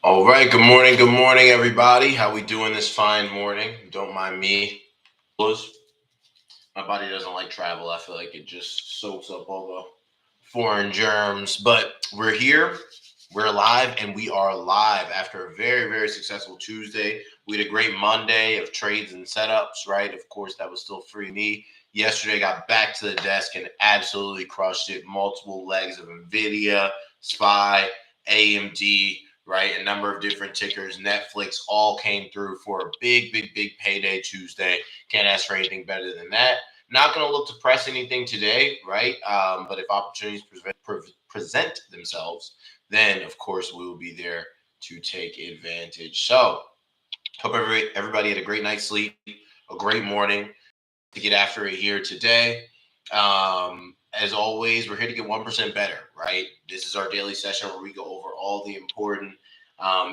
All right, good morning, everybody. How we doing this fine morning? Don't mind me. My body doesn't like travel. I feel like it just soaks up all the foreign germs. But we're here, we're alive, and we are live after a very, very successful Tuesday. We had a great Monday of trades and setups, right? Of course, that was still free me. Yesterday, got back to the desk and absolutely crushed it. Multiple legs of NVIDIA, SPY, AMD, right? A number of different tickers, Netflix, all came through for a big, big, big payday Tuesday. Can't ask for anything better than that. Not going to look to press anything today, right? But if opportunities present themselves, then of course we will be there to take advantage. So, hope everybody had a great night's sleep, a great morning to get after it here today. As always, we're here to get 1% better, right? This is our daily session where we go over all the important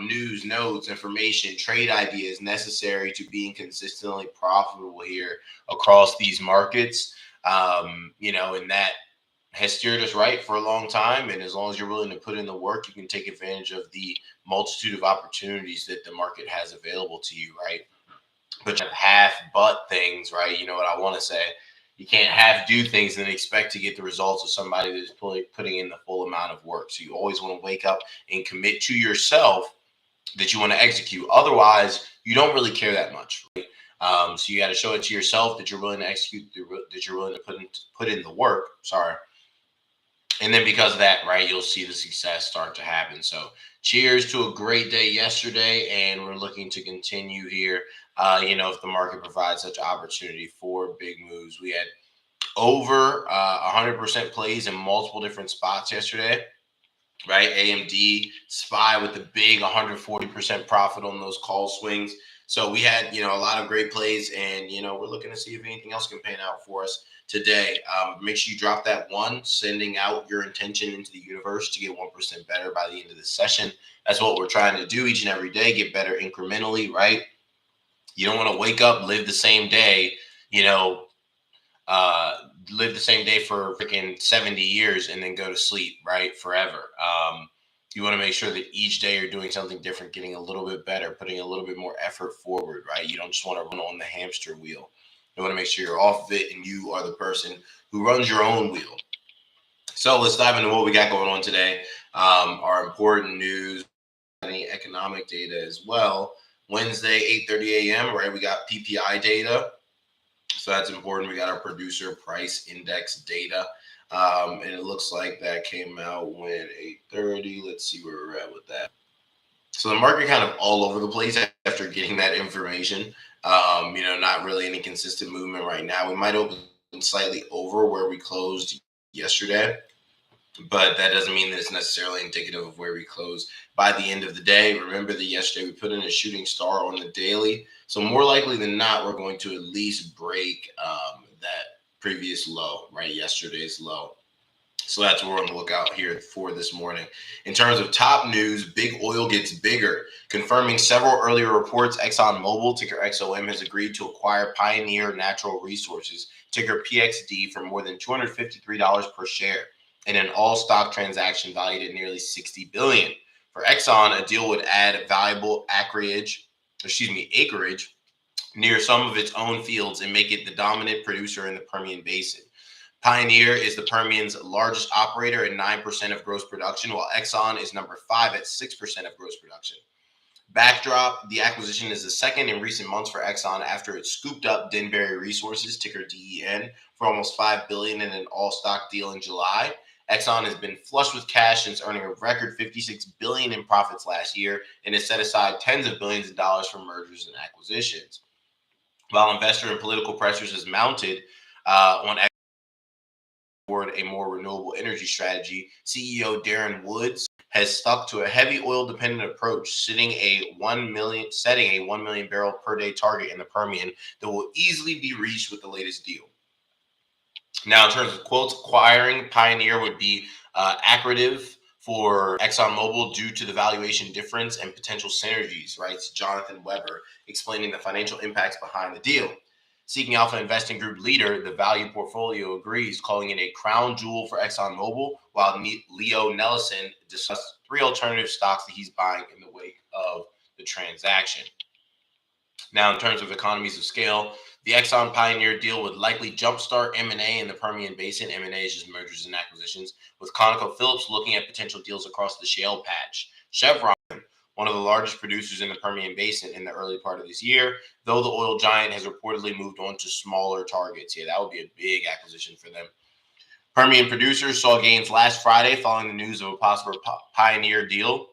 news, notes, information, trade ideas necessary to being consistently profitable here across these markets. And that has steered us right for a long time. And as long as you're willing to put in the work, you can take advantage of the multitude of opportunities that the market has available to you, right? But you have half but things, right? You know what I want to say. You can't half do things and expect to get the results of somebody that's putting in the full amount of work. So you always want to wake up and commit to yourself that you want to execute. Otherwise, you don't really care that much. Right? So you got to show it to yourself that you're willing to execute, that you're willing to put in the work. Sorry. And then because of that, right, you'll see the success start to happen. So cheers to a great day yesterday, and we're looking to continue here. If the market provides such opportunity for big moves, we had over 100% plays in multiple different spots yesterday, right? AMD, SPY with the big 140% profit on those call swings. So we had, a lot of great plays, and, we're looking to see if anything else can pan out for us today. Make sure you drop that one, sending out your intention into the universe to get 1% better by the end of the session. That's what we're trying to do each and every day, get better incrementally, right? You don't want to wake up, live the same day, you know, uh, live the same day for freaking 70 years and then go to sleep, right? Forever. You want to make sure that each day you're doing something different, getting a little bit better, putting a little bit more effort forward, right? You don't just want to run on the hamster wheel. You want to make sure you're off of it and you are the person who runs your own wheel. So let's dive into what we got going on today. Our important news, any economic data as well. Wednesday, 8:30 a.m., right? We got PPI data. So that's important. We got our producer price index data. And it looks like that came out when 8:30. Let's see where we're at with that. So the market kind of all over the place after getting that information. Not really any consistent movement right now. We might open slightly over where we closed yesterday, but that doesn't mean that it's necessarily indicative of where we close by the end of the day. Remember that yesterday we put in a shooting star on the daily. So more likely than not, we're going to at least break that previous low, right? Yesterday's low. So that's what we're on the lookout here for this morning. In terms of top news, big oil gets bigger. Confirming several earlier reports, ExxonMobil, ticker XOM, has agreed to acquire Pioneer Natural Resources, ticker PXD, for more than $253 per share in an all-stock transaction valued at nearly $60 billion. For Exxon, a deal would add valuable acreage near some of its own fields and make it the dominant producer in the Permian Basin. Pioneer is the Permian's largest operator at 9% of gross production, while Exxon is number 5 at 6% of gross production. Backdrop, the acquisition is the second in recent months for Exxon after it scooped up Denbury Resources, ticker DEN, for almost $5 billion in an all-stock deal in July. Exxon has been flush with cash since earning a record $56 billion in profits last year and has set aside tens of billions of dollars for mergers and acquisitions. While investor and political pressures has mounted on toward a more renewable energy strategy, CEO Darren Woods has stuck to a heavy oil dependent approach, setting a 1 million barrel per day target in the Permian that will easily be reached with the latest deal. Now, in terms of quotes, acquiring Pioneer would be accretive for ExxonMobil due to the valuation difference and potential synergies, writes Jonathan Weber, explaining the financial impacts behind the deal. Seeking Alpha Investing Group leader, the Value Portfolio agrees, calling it a crown jewel for ExxonMobil, while Leo Nelson discussed 3 alternative stocks that he's buying in the wake of the transaction. Now, in terms of economies of scale, the Exxon Pioneer deal would likely jumpstart M&A in the Permian Basin. M&A is just mergers and acquisitions, with ConocoPhillips looking at potential deals across the shale patch. Chevron, one of the largest producers in the Permian Basin in the early part of this year, though the oil giant has reportedly moved on to smaller targets. Yeah, that would be a big acquisition for them. Permian producers saw gains last Friday following the news of a possible Pioneer deal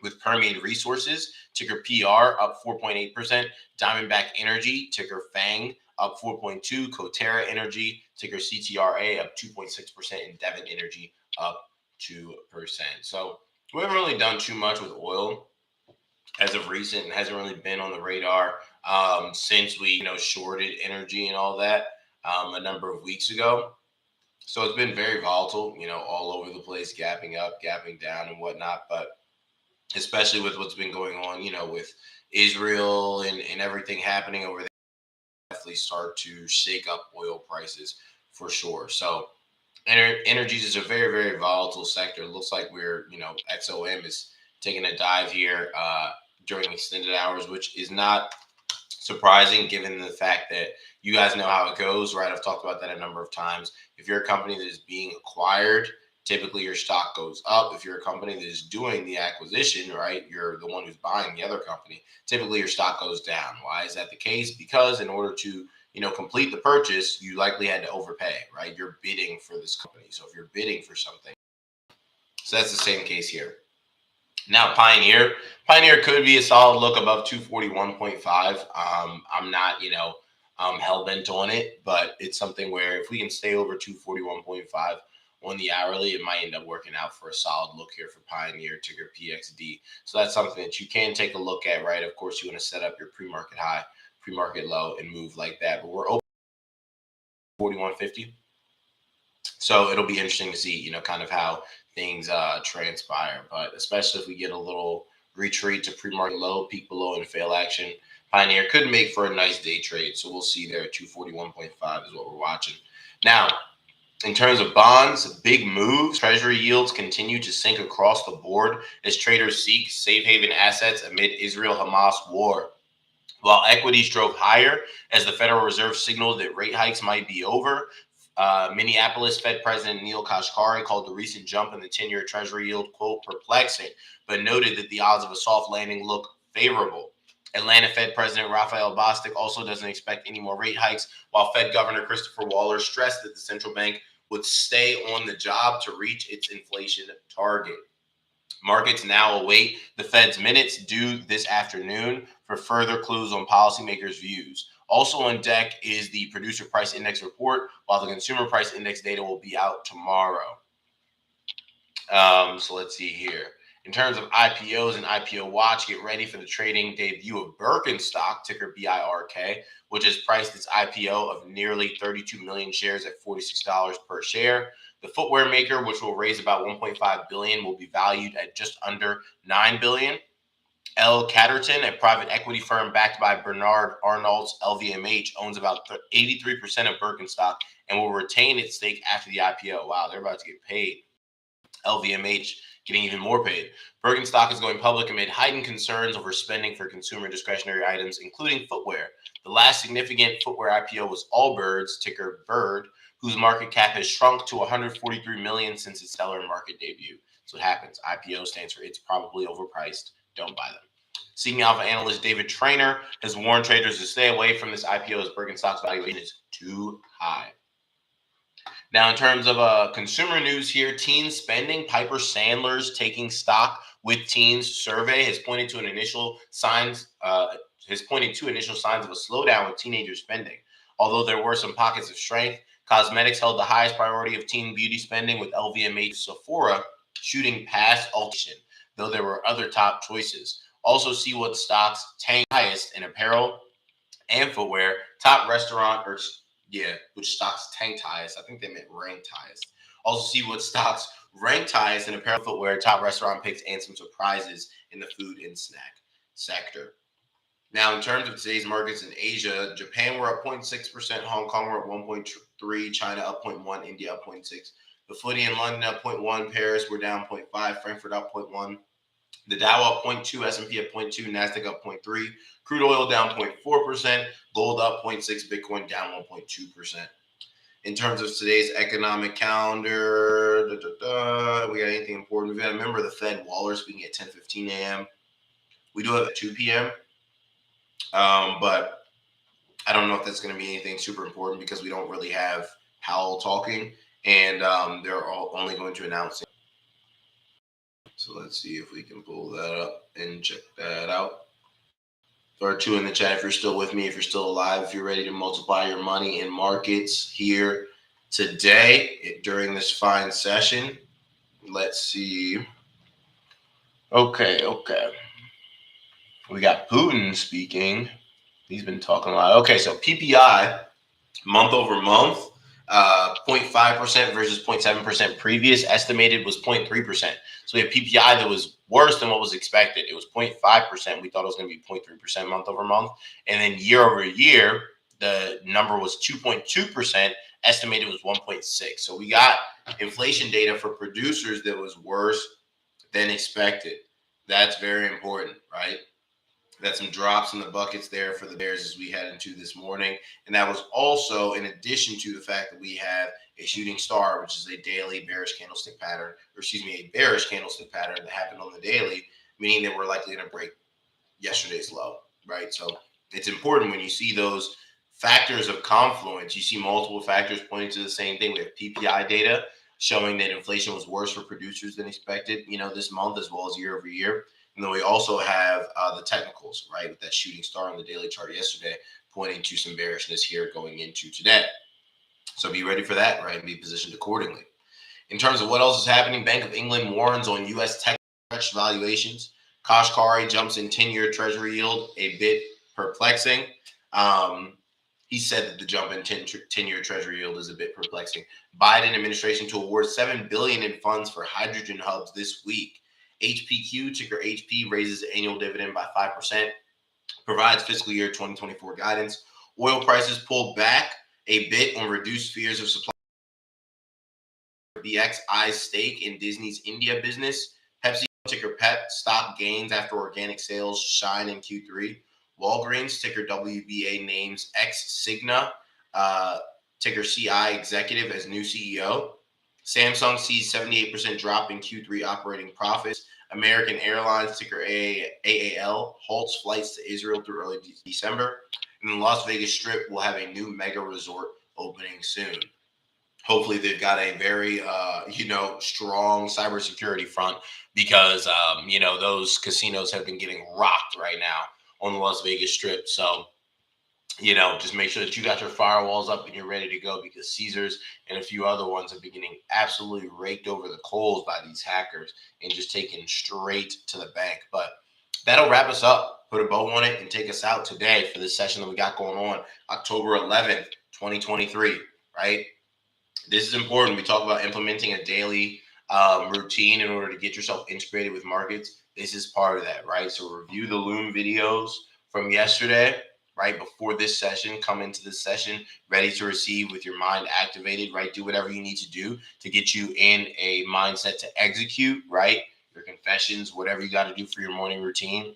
with Permian Resources, ticker PR, up 4.8%. Diamondback Energy, ticker FANG, up 4.2%. Coterra Energy, ticker CTRA, up 2.6%. And Devon Energy, up 2%. So we haven't really done too much with oil as of recent and hasn't really been on the radar since we, shorted energy and all that a number of weeks ago. So it's been very volatile, all over the place, gapping up, gapping down, and whatnot. But especially with what's been going on, with Israel and everything happening over there, definitely start to shake up oil prices for sure. So energies is a very, very volatile sector. It looks like we're, XOM is taking a dive here during extended hours, which is not surprising given the fact that you guys know how it goes, right? I've talked about that a number of times. If you're a company that is being acquired, typically your stock goes up. If you're a company that is doing the acquisition, right, you're the one who's buying the other company, typically your stock goes down. Why is that the case? Because in order to complete the purchase, you likely had to overpay, right? You're bidding for this company. So if you're bidding for something, so that's the same case here. Now, Pioneer could be a solid look above 241.5. I'm not, hell bent on it, but it's something where if we can stay over 241.5 on the hourly, it might end up working out for a solid look here for Pioneer, ticker PXD. So that's something that you can take a look at, right? Of course, you want to set up your pre-market high, pre-market low, and move like that. But we're open 41.50. So it'll be interesting to see, kind of how things transpire. But especially if we get a little retreat to pre-market low, peak below, and fail action, Pioneer could make for a nice day trade. So we'll see there at 241.5 is what we're watching. Now, in terms of bonds, big moves. Treasury yields continue to sink across the board as traders seek safe haven assets amid Israel-Hamas war. While equities drove higher as the Federal Reserve signaled that rate hikes might be over, Minneapolis Fed President Neil Kashkari called the recent jump in the 10-year Treasury yield, quote, perplexing, but noted that the odds of a soft landing look favorable. Atlanta Fed President Raphael Bostic also doesn't expect any more rate hikes, while Fed Governor Christopher Waller stressed that the central bank would stay on the job to reach its inflation target. Markets now await the Fed's minutes due this afternoon for further clues on policymakers' views. Also on deck is the producer price index report, while the consumer price index data will be out tomorrow. So let's see here. In terms of IPOs and IPO watch, get ready for the trading debut of Birkenstock, ticker BIRK, which has priced its IPO of nearly 32 million shares at $46 per share. The footwear maker, which will raise about 1.5 billion, will be valued at just under 9 billion. L. Catterton, a private equity firm backed by Bernard Arnault's LVMH, owns about 83% of Birkenstock and will retain its stake after the IPO. Wow, they're about to get paid. LVMH getting even more paid. Birkenstock is going public amid heightened concerns over spending for consumer discretionary items, including footwear. The last significant footwear IPO was Allbirds, ticker Bird, whose market cap has shrunk to 143 million since its stellar market debut. So what happens. IPO stands for it's probably overpriced. Don't buy them. Seeking Alpha analyst David Trainer has warned traders to stay away from this IPO as Birkenstock's valuation is too high. Now, in terms of consumer news here, teen spending, Piper Sandler's Taking Stock with Teens survey has pointed to initial signs of a slowdown with teenager spending. Although there were some pockets of strength, cosmetics held the highest priority of teen beauty spending, with LVMH Sephora shooting past Ultion, though there were other top choices. Also see what stocks tanked highest in apparel and footwear, top restaurant which stocks tanked highest. I think they meant ranked highest. Also see what stocks ranked highest in apparel, footwear, top restaurant picks, and some surprises in the food and snack sector. Now, in terms of today's markets in Asia, Japan were up 0.6%, Hong Kong were up 1.3%, China up 0.1%, India up 0.6%. The FTSE in London up 0.1%, Paris were down 0.5%, Frankfurt up 0.1%. The Dow up 0.2, S&P up 0.2, Nasdaq up 0.3, crude oil down 0.4%, gold up 0.6, Bitcoin down 1.2%. In terms of today's economic calendar, we got anything important? We got a member of the Fed, Waller, speaking at 10:15 a.m. We do have at 2 p.m., but I don't know if that's going to be anything super important because we don't really have Powell talking, and they're all only going to announce it. So let's see if we can pull that up and check that out. Or two in the chat if you're still with me, if you're still alive, if you're ready to multiply your money in markets here today during this fine session. Let's see. Okay. We got Putin speaking. He's been talking a lot. Okay, so PPI month over month, 0.5% versus 0.7% previous. Estimated was 0.3%. So we have PPI that was worse than what was expected. It was 0.5%. We thought it was going to be 0.3% month over month. And then year over year, the number was 2.2%. Estimated was 1.6. So we got inflation data for producers that was worse than expected. That's very important, right? Got some drops in the buckets there for the Bears as we head into this morning. And that was also in addition to the fact that we have a shooting star, which is a daily bearish candlestick pattern, or excuse me, a bearish candlestick pattern that happened on the daily, meaning that we're likely going to break yesterday's low, right? So it's important when you see those factors of confluence, you see multiple factors pointing to the same thing. We have PPI data showing that inflation was worse for producers than expected, this month as well as year over year. And then we also have the technicals, right, with that shooting star on the daily chart yesterday, pointing to some bearishness here going into today. So be ready for that, right, and be positioned accordingly. In terms of what else is happening, Bank of England warns on U.S. tech valuations. Kashkari jumps in 10-year Treasury yield, a bit perplexing. He said that the jump in 10-year Treasury yield is a bit perplexing. Biden administration to award $7 billion in funds for hydrogen hubs this week. HPQ, ticker HP, raises annual dividend by 5%, provides fiscal year 2024 guidance. Oil prices pulled back a bit on reduced fears of supply. BXI's stake in Disney's India business. Pepsi, ticker PEP, stopped gains after organic sales shine in Q3. Walgreens, ticker WBA, names ex-Cigna, ticker CI executive as new CEO. Samsung sees 78% drop in Q3 operating profits. American Airlines, ticker AAL, halts flights to Israel through early December. And the Las Vegas Strip will have a new mega resort opening soon. Hopefully they've got a very, strong cybersecurity front because, those casinos have been getting rocked right now on the Las Vegas Strip. So, just make sure that you got your firewalls up and you're ready to go because Caesars and a few other ones have been getting absolutely raked over the coals by these hackers and just taken straight to the bank. But that'll wrap us up. Put a bow on it and take us out today for this session that we got going on October 11th, 2023, right? This is important. We talk about implementing a daily routine in order to get yourself integrated with markets. This is part of that, right? So review the Loom videos from yesterday, right? Before this session, come into this session ready to receive with your mind activated, right? Do whatever you need to do to get you in a mindset to execute, right? Your confessions, whatever you got to do for your morning routine,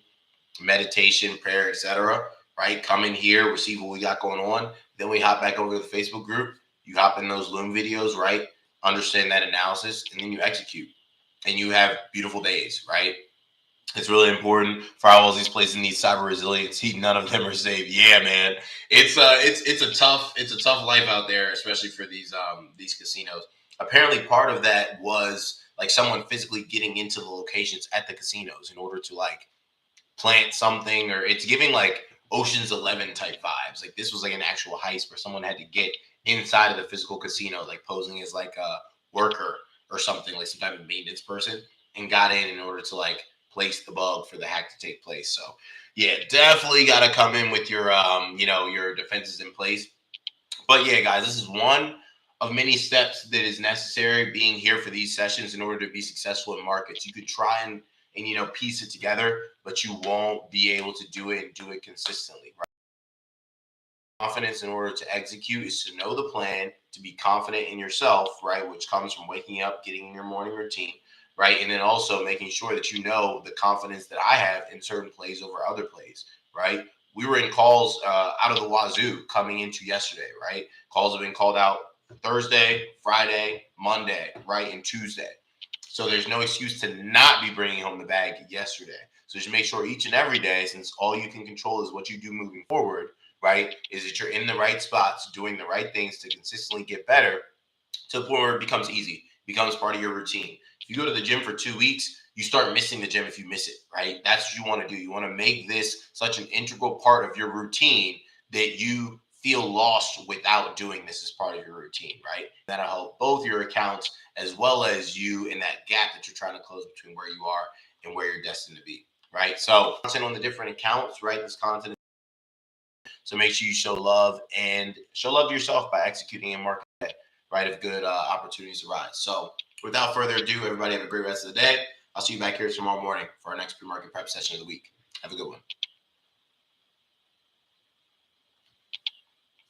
meditation, prayer, etc., right? Come in here, receive what we got going on. Then we hop back over to the Facebook group. You hop in those Loom videos, right? Understand that analysis, and then you execute. And you have beautiful days, right? It's really important. Firewalls, these places need cyber resiliency. None of them are safe. Yeah, man. It's a tough life out there, especially for these casinos. Apparently, part of that was like someone physically getting into the locations at the casinos in order to like plant something, or it's giving like Ocean's 11 type vibes. Like this was like an actual heist where someone had to get inside of the physical casino, like posing as like a worker or something, like some type of maintenance person, and got in order to like place the bug for the hack to take place. So yeah, definitely got to come in with your your defenses in place. But yeah, guys, this is one of many steps that is necessary being here for these sessions in order to be successful in markets. You could try and piece it together, but you won't be able to do it and do it consistently, right? Confidence in order to execute is to know the plan, to be confident in yourself, right? Which comes from waking up, getting in your morning routine, right? And then also making sure that you know the confidence that I have in certain plays over other plays, right? We were in calls out of the wazoo coming into yesterday, right? Calls have been called out Thursday, Friday, Monday, right, and Tuesday. So there's no excuse to not be bringing home the bag yesterday. So just make sure each and every day, since all you can control is what you do moving forward, right, is that you're in the right spots, doing the right things to consistently get better to the point where it becomes easy, becomes part of your routine. If you go to the gym for 2 weeks, you start missing the gym if you miss it, right? That's what you want to do. You want to make this such an integral part of your routine that you feel lost without doing this as part of your routine, right? That'll help both your accounts as well as you in that gap that you're trying to close between where you are and where you're destined to be, right? So content on the different accounts, right? This content. So make sure you show love and show love to yourself by executing in market, right? If good opportunities arise. So without further ado, everybody have a great rest of the day. I'll see you back here tomorrow morning for our next pre-market prep session of the week. Have a good one.